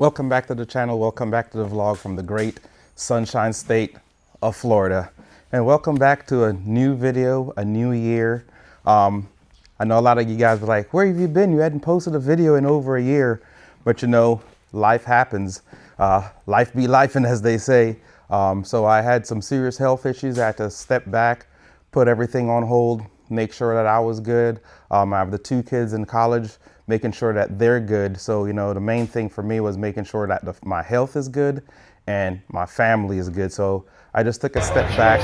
Welcome back to the channel. Welcome back to the vlog from the great Sunshine State of Florida. And welcome back to a new video, a new year. I know a lot of you guys were like, where have you been? You hadn't posted a video in over a year. But you know, life happens. Life be lifing, as they say. So I had some serious health issues. I had to step back, put everything on hold, make sure that I was good. I have the two kids in college, making sure that they're good. So, you know, the main thing for me was making sure that my health is good and my family is good. So I just took a step back,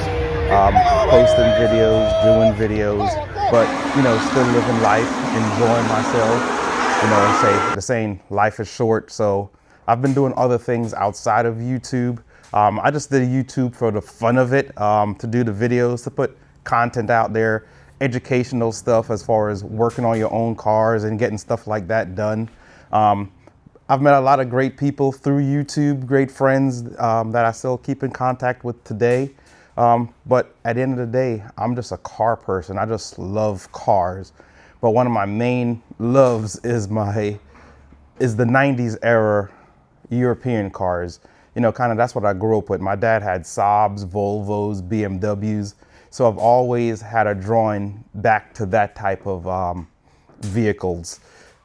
posting videos, doing videos, but, you know, still living life, enjoying myself. You know, the saying, life is short. So I've been doing other things outside of YouTube. I just did YouTube for the fun of it, to do the videos, to put content out there, educational stuff as far as working on your own cars and getting stuff like that done. I've met a lot of great people through YouTube, great friends that I still keep in contact with today. But at the end of the day, I'm just a car person. I just love cars. But one of my main loves is the 90s era European cars. You know, kind of that's what I grew up with. My dad had Saabs, Volvos, BMWs. So I've always had a drawing back to that type of vehicles.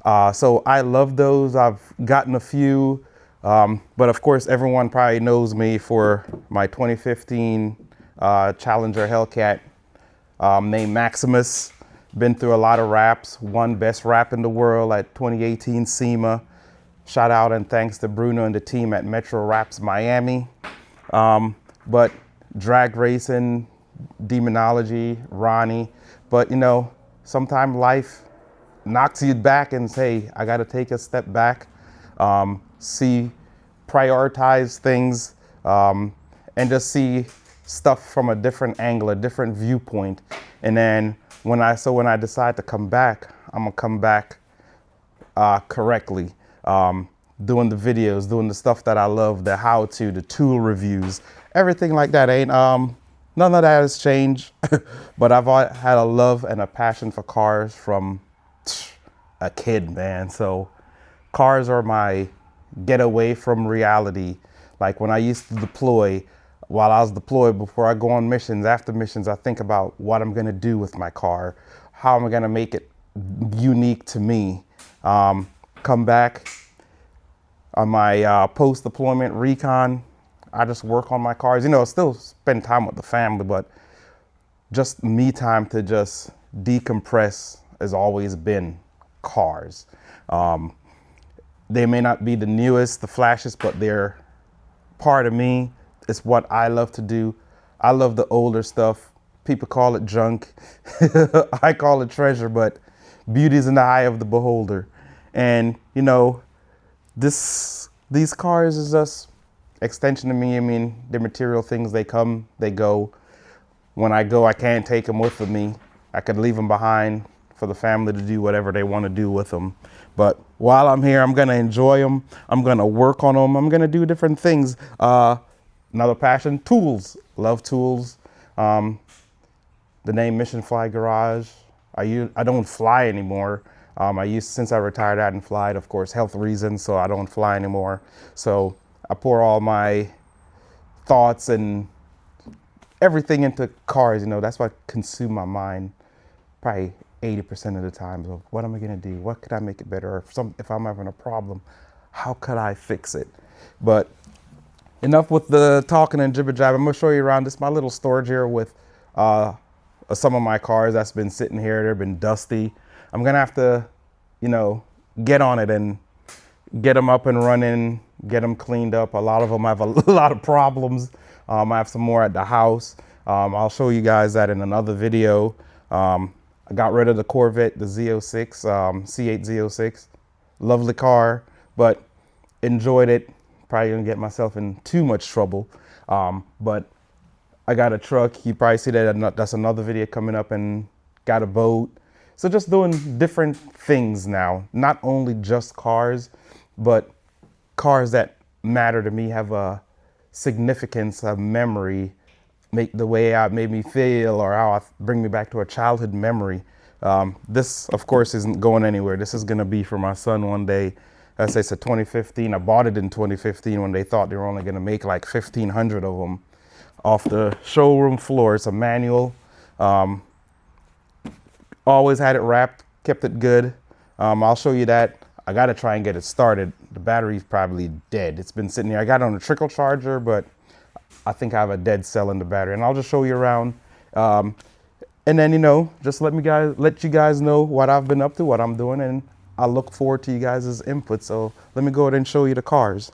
So I love those. I've gotten a few, but of course everyone probably knows me for my 2015 Challenger Hellcat named Maximus. Been through a lot of wraps, won best wrap in the world at 2018 SEMA. Shout out and thanks to Bruno and the team at Metro Wraps Miami. But drag racing, demonology, Ronnie. But you know, sometimes life knocks you back and say, I got to take a step back, prioritize things, and just see stuff from a different angle, a different viewpoint. And then when I decide to come back, I'm gonna come back correctly, doing the videos, doing the stuff that I love, the how-to, the tool reviews, everything like that. None of that has changed, but I've had a love and a passion for cars from a kid, man. So cars are my getaway from reality. Like when I used to deploy, while I was deployed, before I go on missions, after missions, I think about what I'm gonna do with my car. How am I gonna make it unique to me? Come back on my post-deployment recon, I just work on my cars. You know, still spend time with the family, but just me time to just decompress has always been cars. They may not be the newest, the flashiest, but they're part of me. It's what I love to do. I love the older stuff. People call it junk. I call it treasure, but beauty's in the eye of the beholder. And you know, these cars is just extension to me. I mean, they're material things. They come, they go. When I go, I can't take them with me. I could leave them behind for the family to do whatever they want to do with them. But while I'm here, I'm gonna enjoy them. I'm gonna work on them. I'm gonna do different things. Another passion, tools. Love tools. The name Mission Fly Garage. I don't fly anymore. Since I retired, I hadn't flied, of course, health reasons, so I don't fly anymore. So I pour all my thoughts and everything into cars. You know, that's what consumes my mind probably 80% of the time. So what am I gonna do? What could I make it better? Or if I'm having a problem, how could I fix it? But enough with the talking and jibber jabber. I'm gonna show you around. This is my little storage here with some of my cars that's been sitting here. They've been dusty. I'm gonna have to, you know, get on it and get them up and running, get them cleaned up. A lot of them have a lot of problems. I have some more at the house. I'll show you guys that in another video. I got rid of the Corvette, the Z06, C8 Z06. Lovely car, but enjoyed it. Probably gonna get myself in too much trouble. But I got a truck. You probably see that that's another video coming up, and got a boat. So just doing different things now, not only just cars, but cars that matter to me, have a significance, a memory, make the way it made me feel, or how bring me back to a childhood memory. This, of course, isn't going anywhere. This is going to be for my son one day. Let's say it's a 2015. I bought it in 2015 when they thought they were only going to make like 1,500 of them off the showroom floor. It's a manual. Always had it wrapped, kept it good. I'll show you that. I got to try and get it started. The battery's probably dead. It's been sitting here. I got it on a trickle charger, but I think I have a dead cell in the battery. And I'll just show you around. And then, you know, just let you guys know what I've been up to, what I'm doing, and I look forward to you guys' input. So let me go ahead and show you the cars.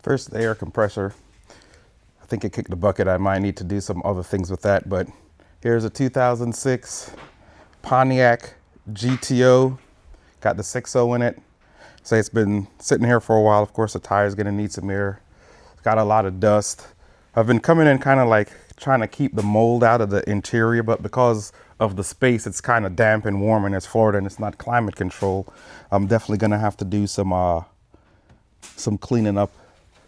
First, the air compressor. I think it kicked the bucket. I might need to do some other things with that, but here's a 2006 Pontiac GTO. Got the 6.0 in it. So it's been sitting here for a while. Of course, the tire's gonna need some air. It's got a lot of dust. I've been coming in kind of like trying to keep the mold out of the interior, but because of the space, it's kind of damp and warm, and it's Florida and it's not climate control. I'm definitely gonna have to do some cleaning up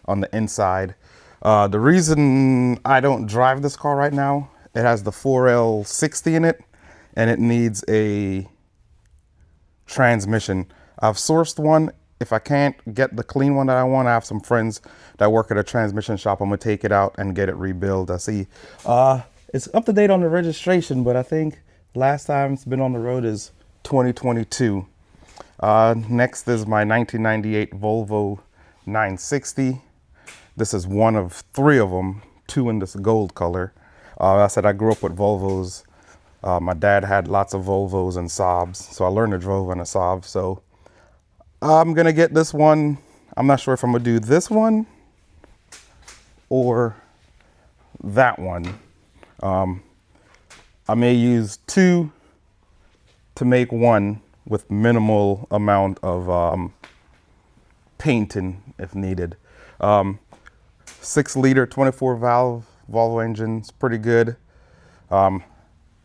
on the inside. The reason I don't drive this car right now, it has the 4L60 in it, and it needs a transmission. I've sourced one. If I can't get the clean one that I want, I have some friends that work at a transmission shop. I'm gonna take it out and get it rebuilt. I see it's up to date on the registration, but I think last time it's been on the road is 2022. Next is my 1998 Volvo 960. This is one of 3 of them, 2 in this gold color. I said I grew up with Volvos. My dad had lots of Volvos and Saabs, so I learned to drive on a Saab. So I'm gonna get this one. I'm not sure if I'm gonna do this one or that one. I may use 2 to make one with minimal amount of painting if needed. 6-liter 24 valve Volvo engine is pretty good.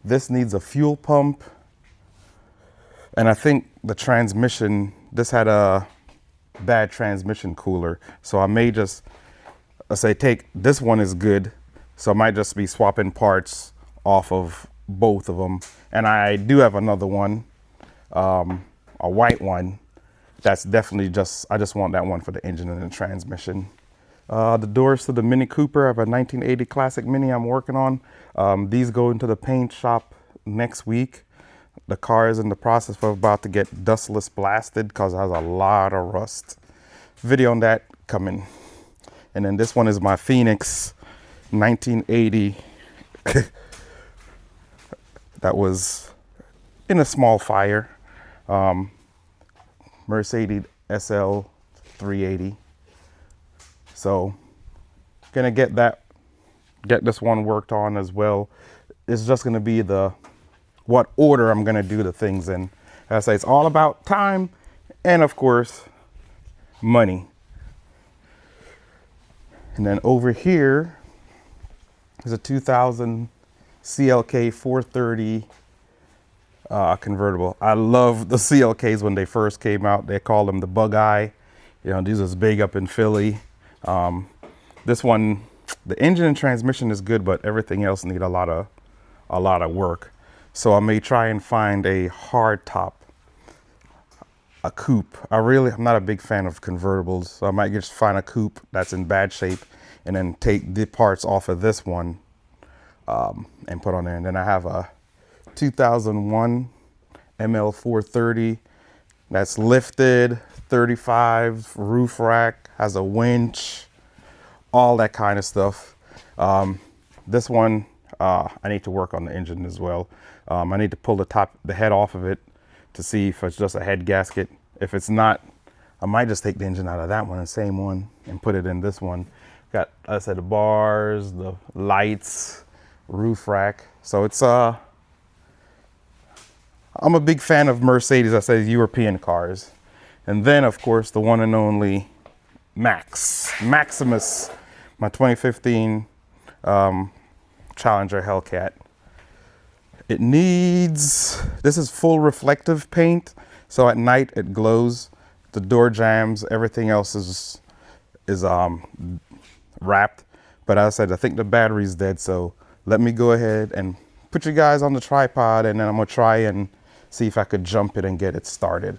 This needs a fuel pump, and I think the transmission, this had a bad transmission cooler, so I may just take this one is good, so I might just be swapping parts off of both of them. And I do have another one, a white one, that's definitely I just want that one for the engine and the transmission. The doors to the Mini Cooper. I have a 1980 Classic Mini I'm working on. These go into the paint shop next week. The car is in the process of about to get dustless blasted because it has a lot of rust. Video on that coming. And then this one is my Phoenix 1980. That was in a small fire. Mercedes SL 380. So gonna get this one worked on as well. It's just gonna be what order I'm gonna do the things in. As I say, it's all about time and of course money. And then over here is a 2000 CLK 430 convertible. I love the CLKs when they first came out. They called them the Bug Eye. You know, these was big up in Philly. This one, the engine and transmission is good, but everything else need a lot of work. So I may try and find a hard top, a coupe. I'm not a big fan of convertibles, so I might just find a coupe that's in bad shape and then take the parts off of this one and put on there. And then I have a 2001 ML 430 that's lifted, 35 roof rack, has a winch, all that kind of stuff. This one, I need to work on the engine as well. I need to pull the head off of it to see if it's just a head gasket. If it's not, I might just take the engine out of that one, the same one, and put it in this one. Got, as I said, the bars, the lights, roof rack. So it's, I'm a big fan of Mercedes, I say European cars. And then of course, the one and only Maximus, my 2015 Challenger Hellcat. It needs, this is full reflective paint, so at night it glows. The door jambs, everything else is wrapped. But as I said, I think the battery's dead, so let me go ahead and put you guys on the tripod, and then I'm gonna try and see if I could jump it and get it started.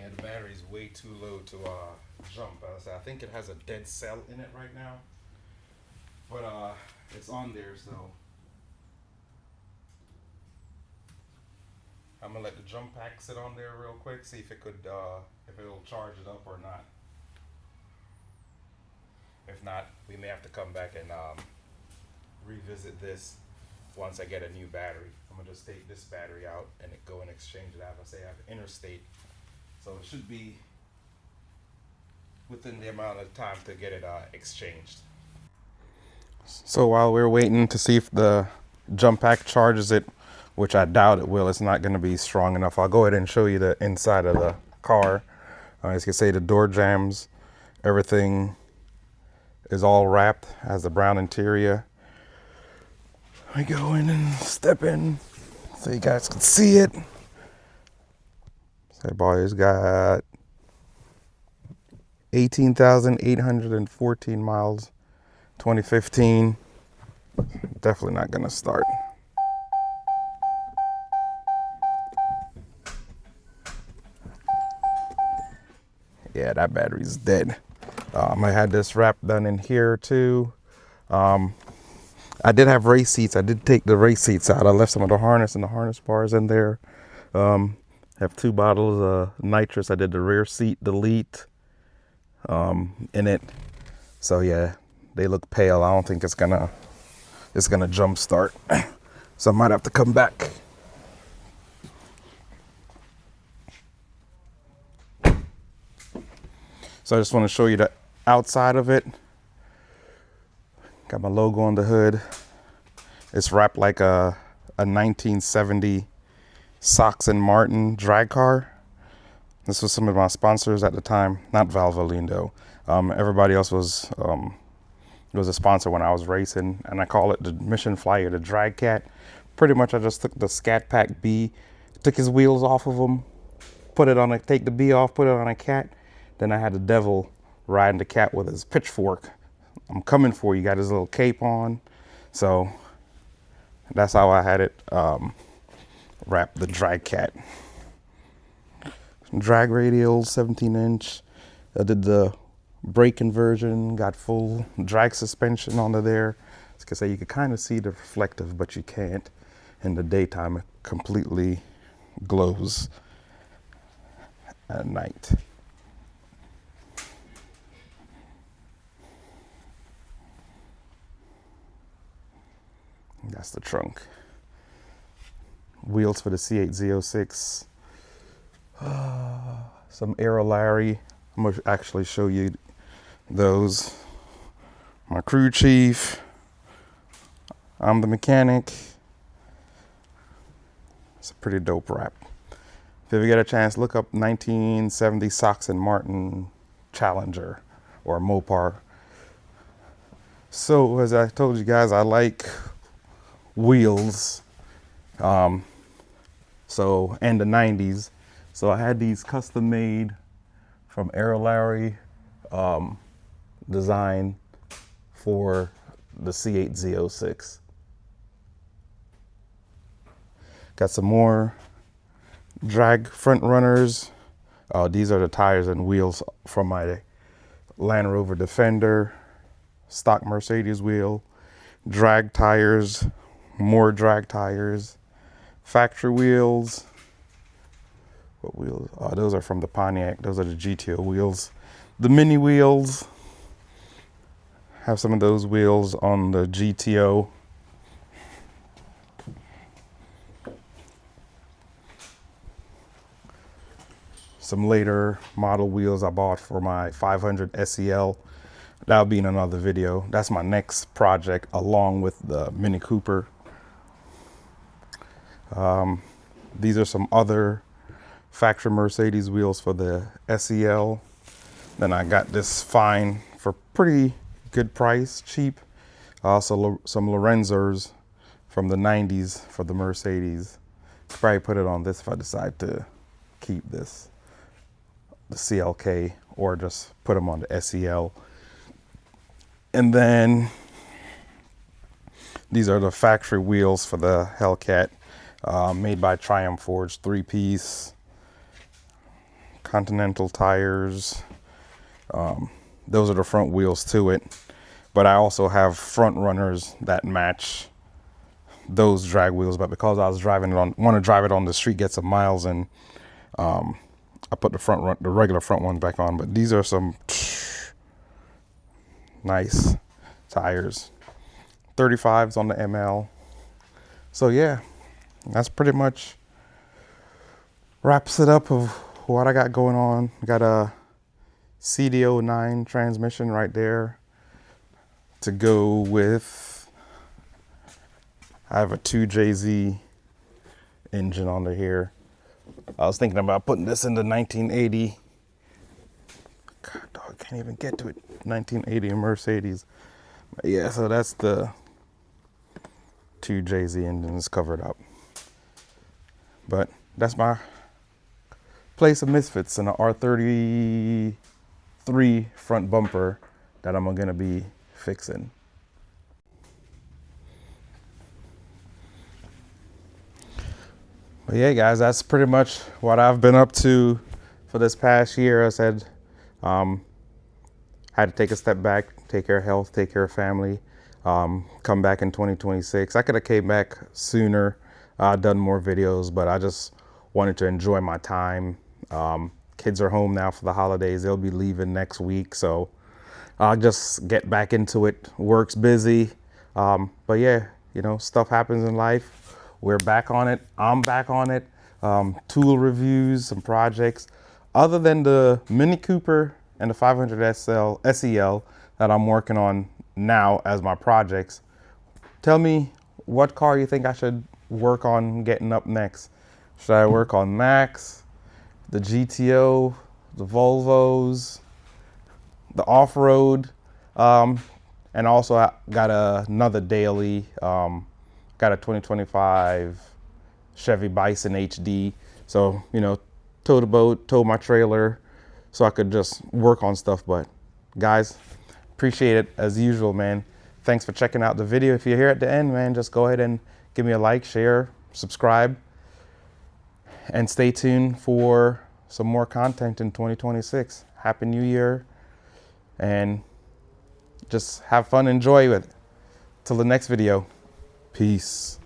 Yeah, the battery's way too low to jump. I think it has a dead cell in it right now, but it's on there, so I'm gonna let the jump pack sit on there real quick, see if it could if it'll charge it up or not. If not, we may have to come back and revisit this once I get a new battery. I'm gonna just take this battery out and go and exchange it. I have interstate, so it should be within the amount of time to get it exchanged. So while we're waiting to see if the jump pack charges it, which I doubt it will, it's not going to be strong enough. I'll go ahead and show you the inside of the car. As you can see, the door jambs, everything is all wrapped, has the brown interior. I go in and step in so you guys can see it. That boy's got 18,814 miles, 2015. Definitely not gonna start. Yeah, that battery's dead. I had this wrap done in here too. I did have race seats. I did take the race seats out. I left some of the harness and the harness bars in there. Have 2 bottles of nitrous. I did the rear seat delete in it. So yeah, they look pale. I don't think it's gonna jump start. So I might have to come back. So I just want to show you the outside of it. Got my logo on the hood. It's wrapped like a 1970 Sox and Martin drag car. This was some of my sponsors at the time, not Valvoline though. Everybody else was a sponsor when I was racing, and I call it the Mission Flyer, the drag cat. Pretty much I just took the Scat Pack B, took his wheels off of him, take the B off, put it on a cat. Then I had the devil riding the cat with his pitchfork. I'm coming for you, got his little cape on. So that's how I had it wrap the drag cat. Drag radials, 17-inch. I did the brake conversion, got full drag suspension onto there. As I can say, you can kind of see the reflective, but you can't. In the daytime, it completely glows at night. That's the trunk. Wheels for the C8Z06. Some Aerolarry. I'm gonna actually show you those. My crew chief. I'm the mechanic. It's a pretty dope wrap. If you ever get a chance, look up 1970 Sox and Martin Challenger or Mopar. So as I told you guys, I like wheels. And the 90s. So I had these custom made from Aerolarry, design for the C8Z06. Got some more drag front runners. These are the tires and wheels from my Land Rover Defender, stock Mercedes wheel, drag tires, more drag tires, factory wheels. What wheels? Oh, those are from the Pontiac. Those are the GTO wheels. The mini wheels. Have some of those wheels on the GTO. Some later model wheels I bought for my 500 SEL. That'll be in another video. That's my next project along with the Mini Cooper. These are some other factory Mercedes wheels for the SEL. Then I got this fine for pretty good price, cheap. Also some Lorenzers from the 90s for the Mercedes. Probably put it on this if I decide to keep this, the CLK, or just put them on the SEL. And then these are the factory wheels for the Hellcat, made by Triumph Forge, 3-piece. Continental tires. Those are the front wheels to it. But I also have front runners that match those drag wheels. But because I was driving it on, want to drive it on the street, get some miles, and I put the regular front ones back on. But these are some nice tires. 35s on the ML. So yeah, that's pretty much wraps it up of what I got going on. Got a CD09 transmission right there to go with. I have a 2JZ engine under here. I was thinking about putting this into 1980. God, dog, can't even get to it. 1980 Mercedes. But yeah, so that's the 2JZ engine is covered up. But that's my Place of Misfits and an R33 front bumper that I'm gonna be fixing. But yeah, guys, that's pretty much what I've been up to for this past year. I said, had to take a step back, take care of health, take care of family, come back in 2026. I could have came back sooner, done more videos, but I just wanted to enjoy my time. Kids are home now for the holidays. They'll be leaving next week, so I'll just get back into it. Work's busy, but yeah, you know, stuff happens in life. We're back on it. I'm back on it. Tool reviews, some projects. Other than the Mini Cooper and the 500 SEL that I'm working on now as my projects, tell me what car you think I should work on getting up next. Should I work on Max, the GTO, the Volvos, the off-road, and also I got another daily, got a 2025 Chevy Bison HD. So, you know, tow the boat, tow my trailer, so I could just work on stuff. But guys, appreciate it as usual, man. Thanks for checking out the video. If you're here at the end, man, just go ahead and give me a like, share, subscribe, and stay tuned for some more content in 2026. Happy New Year, and just have fun, enjoy with it. Till the next video, peace.